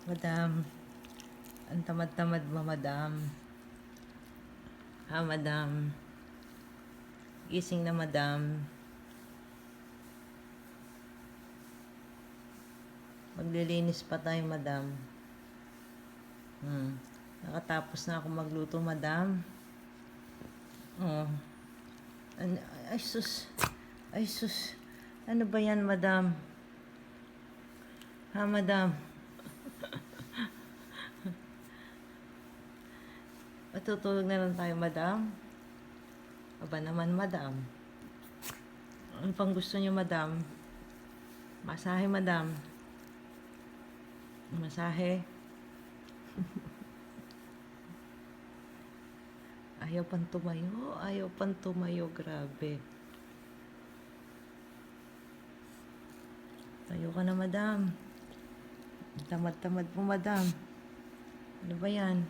Madam, ang tamad-tamad mo, madam. Ha, madam? Gising na, madam. Maglilinis pa tayo, madam. Nakatapos na ako magluto, madam. Oh. Ay, sus. Ay, sus. Ano ba yan, madam? Ha, madam? Matutulog na lang tayo, madam? Aba naman, madam. Ano pang gusto niyo, madam? Masahe, madam. Masahe. Ayaw pang tumayo. Ayaw pang tumayo. Grabe. Tayo ka na, madam. Tamad-tamad po, madam. Ano ba yan?